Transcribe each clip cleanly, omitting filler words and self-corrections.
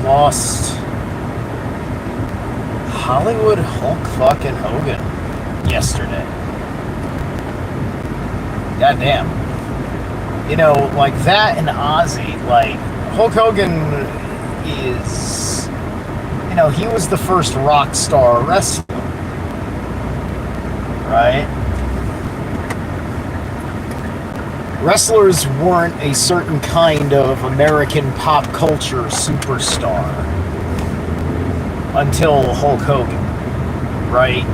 lost Hollywood Hulk fucking Hogan yesterday. Goddamn. You know, like that and Ozzy, like Hulk Hogan is, you know, he was the first rock star wrestler, right? Wrestlers weren't a certain kind of American pop culture superstar until Hulk Hogan, right?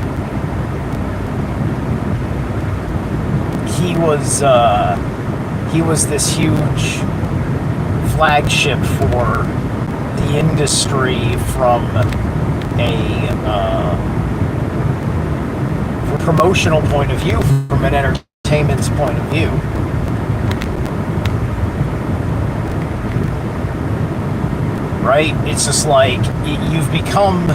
He was this huge flagship for the industry from a promotional point of view, from an entertainment's point of view. Right? It's just like you've become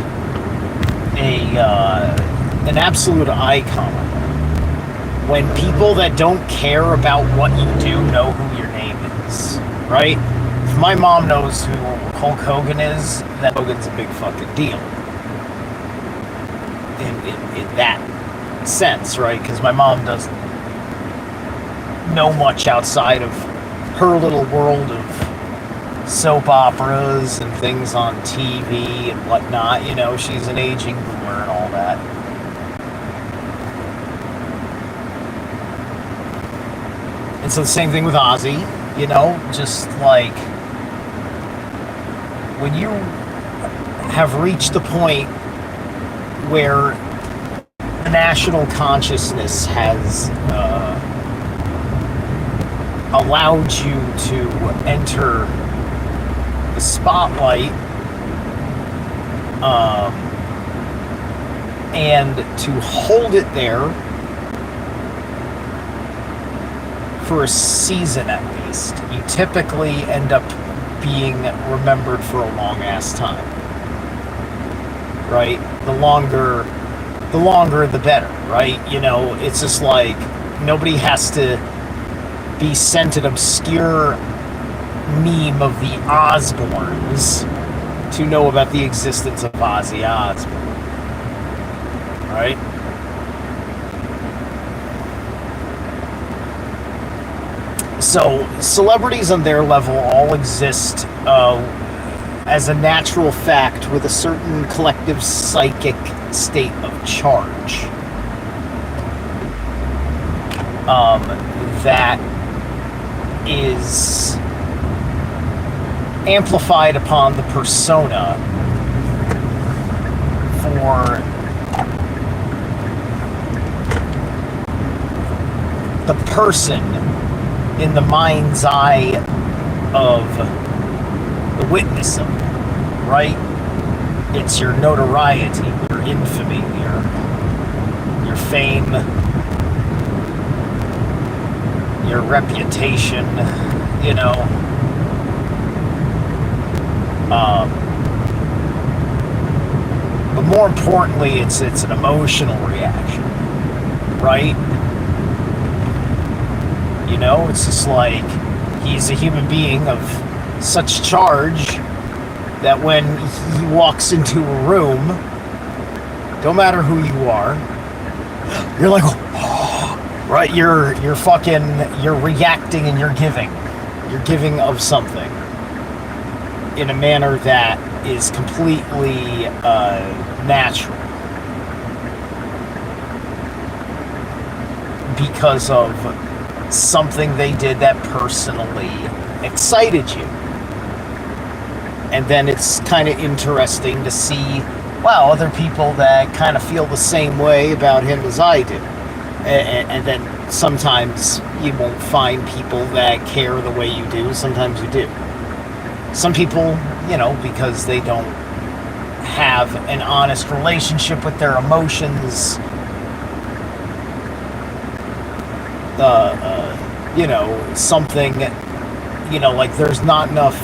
an absolute icon when people that don't care about what you do know who your name is. Right? If my mom knows who Hulk Hogan is, then Hogan's a big fucking deal. In that sense, right? Because my mom doesn't know much outside of her little world of soap operas and things on TV and whatnot. You know, she's an aging boomer and all that. And so the same thing with Ozzy, you know, just like when you have reached the point where the national consciousness has allowed you to enter the spotlight and to hold it there for a season at least, you typically end up being remembered for a long ass time, right? The longer the better, right? You know, it's just like nobody has to be sent an obscure meme of the Osbournes to know about the existence of Ozzy Osbourne, right? So celebrities on their level all exist as a natural fact with a certain collective psychic state of charge that is amplified upon the persona for the person in the mind's eye of the witness of it, right? It's your notoriety, your infamy, your fame, your reputation, you know. But more importantly, it's an emotional reaction, right? You know, it's just like he's a human being of such charge that when he walks into a room, don't matter who you are, you're like, oh, right? You're reacting and you're giving of something in a manner that is completely natural because of something they did that personally excited you. And then it's kind of interesting to see, wow, other people that kind of feel the same way about him as I do. And then sometimes you won't find people that care the way you do. Sometimes you do. Some people, you know, because they don't have an honest relationship with their emotions, you know, something, you know, like there's not enough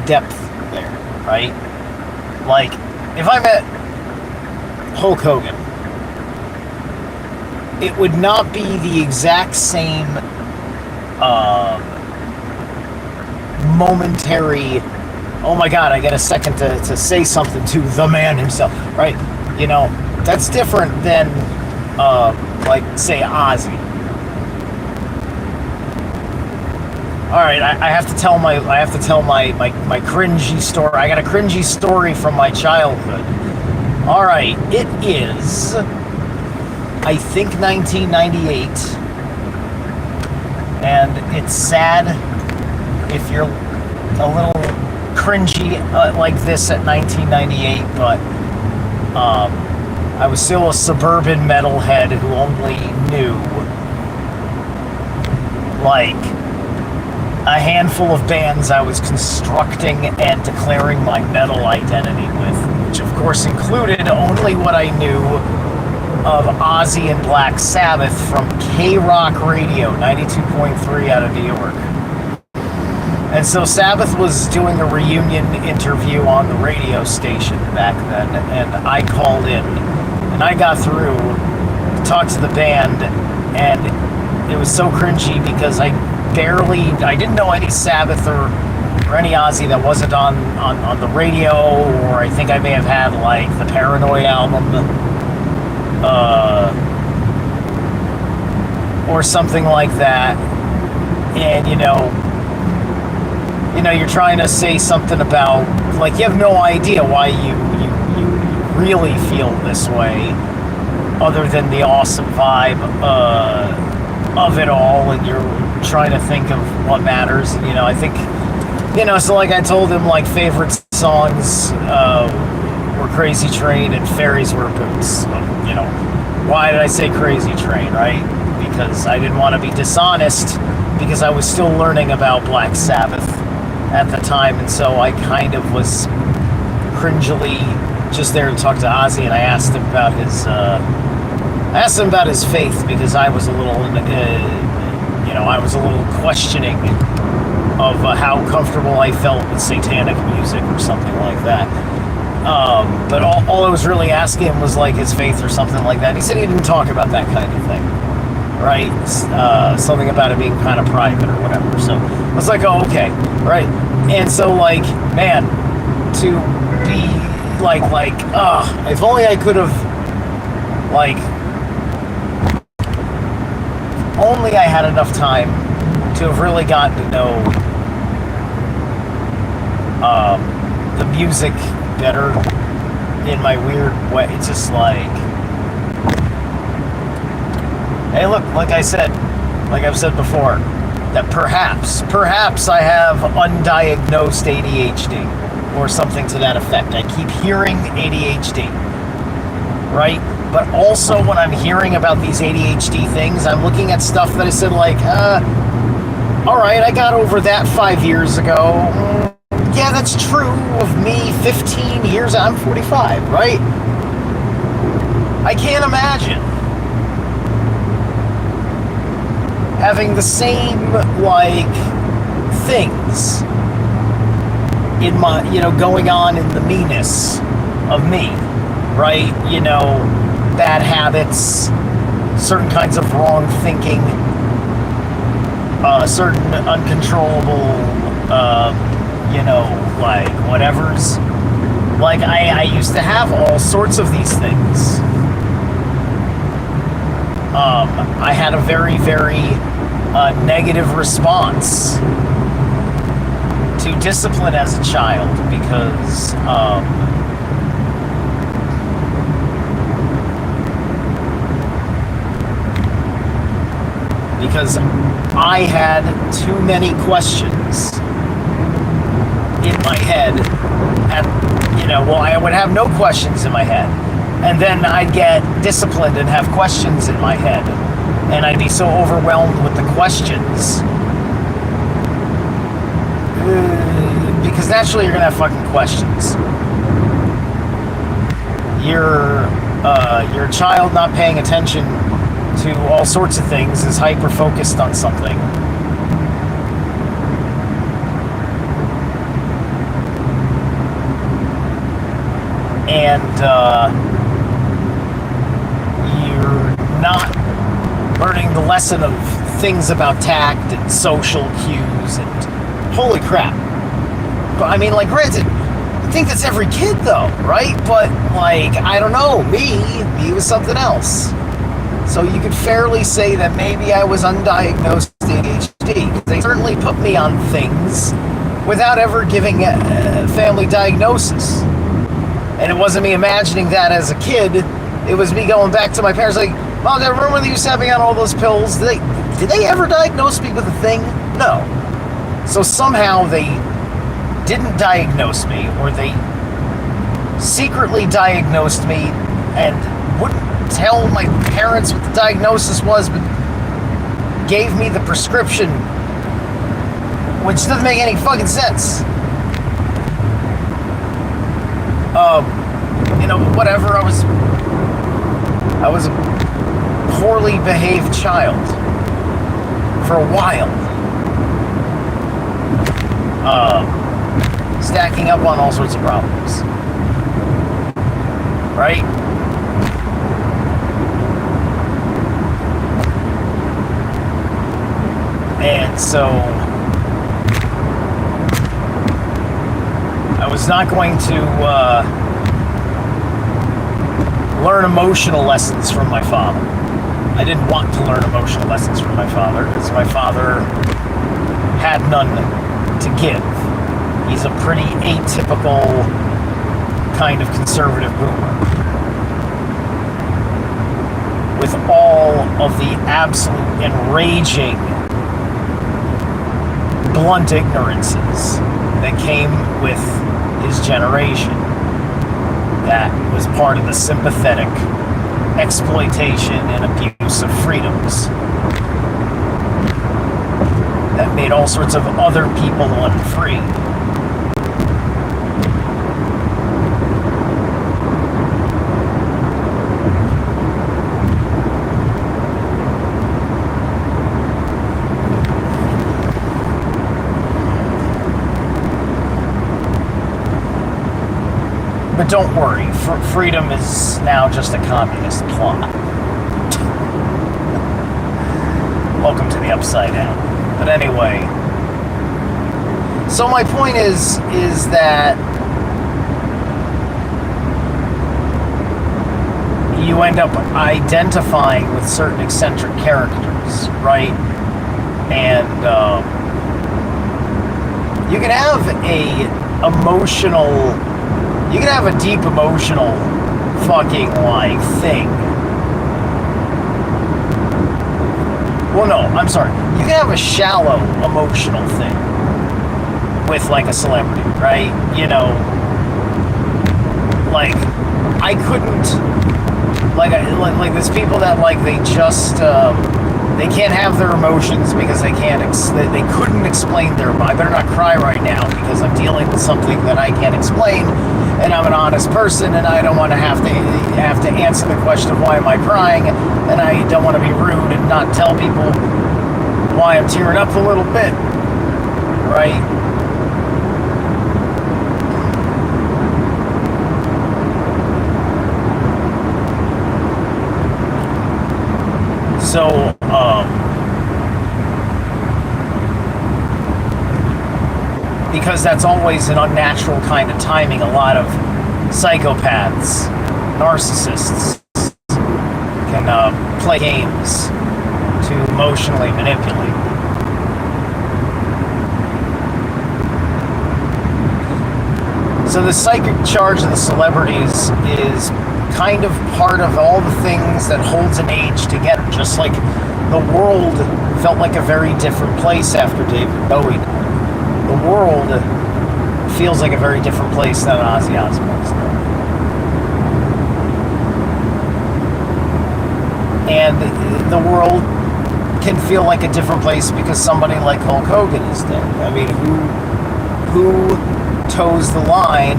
depth there, right? Like, if I met Hulk Hogan, it would not be the exact same momentary oh my God, I get a second to say something to the man himself, right? You know, that's different than, like, say, Ozzy. All right, I have to tell my cringy story. I got a cringy story from my childhood. All right, it is, I think, 1998, and it's sad if you're a little cringy like this at 1998, but I was still a suburban metalhead who only knew like a handful of bands I was constructing and declaring my metal identity with, which of course included only what I knew of Ozzy and Black Sabbath from K-Rock Radio 92.3 out of New York. And so Sabbath was doing a reunion interview on the radio station back then, and I called in, and I got through, talked to the band, and it was so cringy because I didn't know any Sabbath or any Ozzy that wasn't on the radio, or I think I may have had like the Paranoid album, or something like that. And you know, you're trying to say something about, like, you have no idea why you really feel this way, other than the awesome vibe of it all, and you're trying to think of what matters. And I think, so like I told him, like, favorite songs were Crazy Train and Fairies Wear Boots. Why did I say Crazy Train, right? Because I didn't want to be dishonest, because I was still learning about Black Sabbath at the time, and so I kind of was cringily just there to talk to Ozzy, and I asked him about his faith, because I was a little, I was a little questioning of how comfortable I felt with satanic music or something like that. But all I was really asking him was like his faith or something like that. He said he didn't talk about that kind of thing, right? Something about it being kind of private or whatever. So I was like, oh, okay, right. And so, like, man, to be if only I could have, like, only I had enough time to have really gotten to know the music better in my weird way. It's just like, hey, look, like I've said before, that perhaps I have undiagnosed ADHD or something to that effect. I keep hearing ADHD, right? But also when I'm hearing about these ADHD things, I'm looking at stuff that I said, like, all right, I got over that 5 years ago. Yeah, that's true of me 15 years. I'm 45, right? I can't imagine having the same, like, things in my, going on in the meanness of me, right? Bad habits, certain kinds of wrong thinking, certain uncontrollable, like, whatevers. Like, I used to have all sorts of these things. I had a very, very negative response to discipline as a child, because I had too many questions in my head. I would have no questions in my head, and then I'd get disciplined and have questions in my head, and I'd be so overwhelmed with the questions, because naturally you're gonna have fucking questions. You're a child not paying attention to all sorts of things, is hyper-focused on something. And you're not learning the lesson of things about tact and social cues, and holy crap, I mean, like, granted, I think that's every kid, though, right? But, like, I don't know. Me was something else. So you could fairly say that maybe I was undiagnosed ADHD. They certainly put me on things without ever giving a family diagnosis. And it wasn't me imagining that as a kid. It was me going back to my parents like, Mom, Dad, remember when they used to have me on all those pills? Did they ever diagnose me with a thing? No. So somehow they didn't diagnose me, or they secretly diagnosed me and wouldn't tell my parents what the diagnosis was, but gave me the prescription, which doesn't make any fucking sense. Whatever. I was a poorly behaved child for a while. Stacking up on all sorts of problems. Right? And so I was not going to learn emotional lessons from my father. I didn't want to learn emotional lessons from my father because my father had none to give. He's a pretty atypical kind of conservative boomer, with all of the absolute enraging blunt ignorances that came with his generation. That was part of the sympathetic exploitation and abuse of freedoms that made all sorts of other people unfree. But don't worry, freedom is now just a communist plot. Welcome to the upside down. But anyway, so my point is that you end up identifying with certain eccentric characters, right? And you can have you can have a deep emotional fucking like thing. Well, no, I'm sorry. You can have a shallow emotional thing with like a celebrity, right? Like I couldn't like there's people that like they just they can't have their emotions because they couldn't explain their. I better not cry right now because I'm dealing with something that I can't explain. And I'm an honest person, and I don't want to have to answer the question of why am I crying, and I don't want to be rude and not tell people why I'm tearing up a little bit, right? So, because that's always an unnatural kind of timing, a lot of psychopaths, narcissists can play games to emotionally manipulate. So the psychic charge of the celebrities is kind of part of all the things that holds an age together. Just like the world felt like a very different place after David Bowie died. The world feels like a very different place than Ozzy Osbourne's died. And the world can feel like a different place because somebody like Hulk Hogan is dead. I mean, who toes the line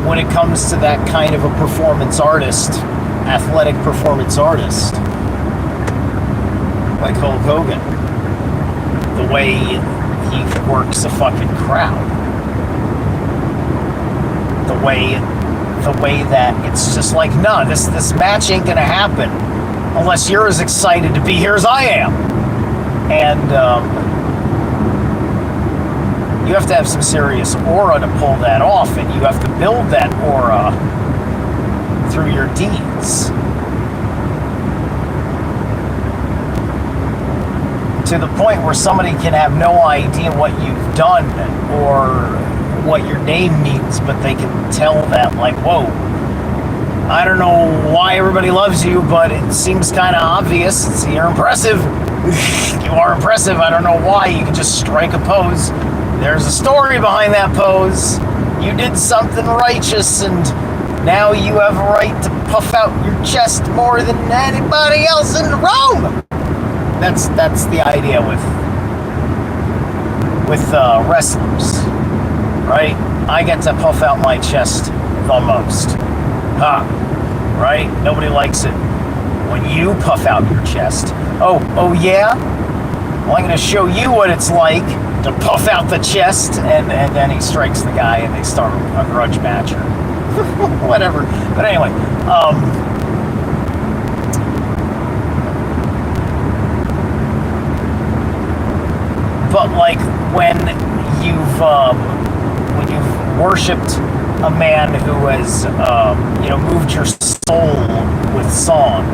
when it comes to that kind of a performance artist, athletic performance artist like Hulk Hogan? The way he works a fucking crowd. The way that it's just like, no, this match ain't gonna happen unless you're as excited to be here as I am. And you have to have some serious aura to pull that off, and you have to build that aura through your deeds. To the point where somebody can have no idea what you've done or what your name means, but they can tell that, like, whoa, I don't know why everybody loves you, but it seems kind of obvious. You're impressive. You are impressive. I don't know why. You can just strike a pose. There's a story behind that pose. You did something righteous, and now you have a right to puff out your chest more than anybody else in Rome. That's the idea with wrestlers, right? I get to puff out my chest the most. Right? Nobody likes it when you puff out your chest. Oh yeah? Well, I'm going to show you what it's like to puff out the chest, and then he strikes the guy, and they start a grudge match or whatever. But anyway, but like when you've worshipped a man who has moved your soul with song,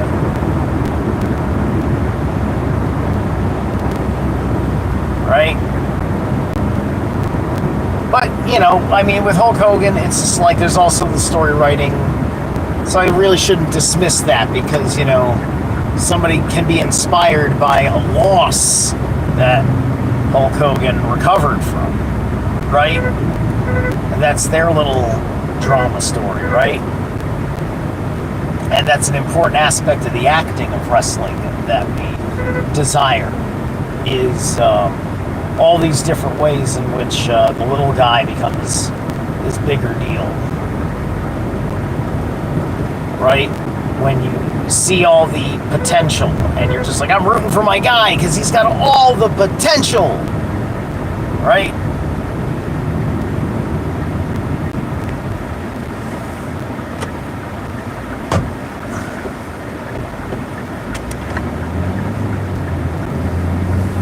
right? But I mean, with Hulk Hogan, it's just like there's also the story writing, so I really shouldn't dismiss that, because somebody can be inspired by a loss that Hulk Hogan recovered from, right? And that's their little drama story, right? And that's an important aspect of the acting of wrestling that we desire, is all these different ways in which the little guy becomes this bigger deal, right? When you see all the potential, and you're just like, I'm rooting for my guy because he's got all the potential, right?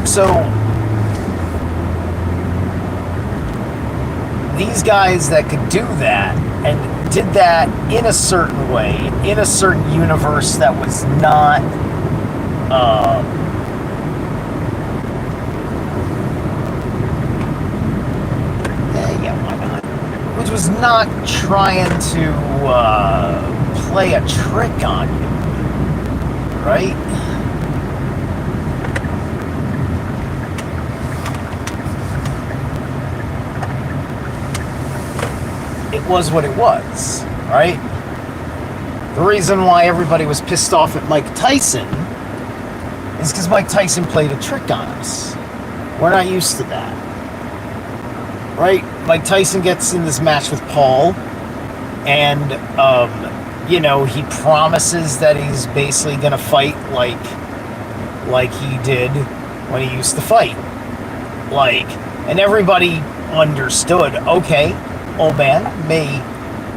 So these guys that could do that and did that in a certain way, in a certain universe that was not why not? Which was not trying to play a trick on you, right? It was what it was, right? The reason why everybody was pissed off at Mike Tyson is because Mike Tyson played a trick on us. We're not used to that, right? Mike Tyson gets in this match with Paul, and he promises that he's basically gonna fight like he did when he used to fight, and everybody understood, okay, old man,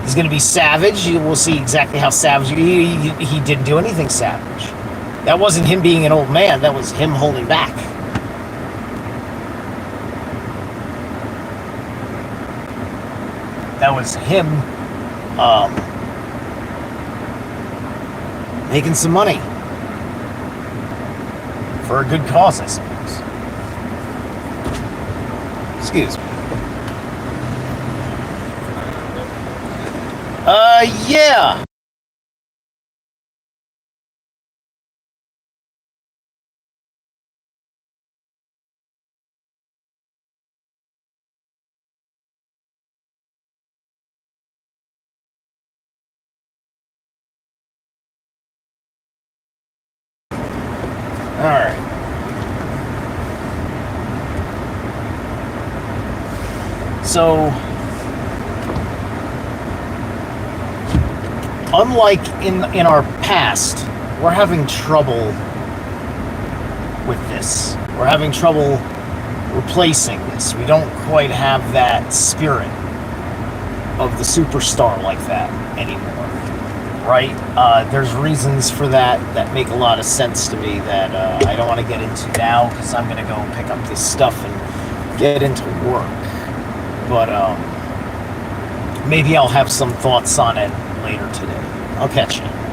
he's going to be savage. We'll see exactly how savage he didn't do anything savage. That wasn't him being an old man. That was him holding back. That was him making some money for a good cause, I suppose. Excuse me. Yeah. All right. So, unlike in our past, we're having trouble with this. We're having trouble replacing this. We don't quite have that spirit of the superstar like that anymore, right? There's reasons for that make a lot of sense to me that I don't want to get into now, because I'm going to go pick up this stuff and get into work. But maybe I'll have some thoughts on it later today. I'll catch you.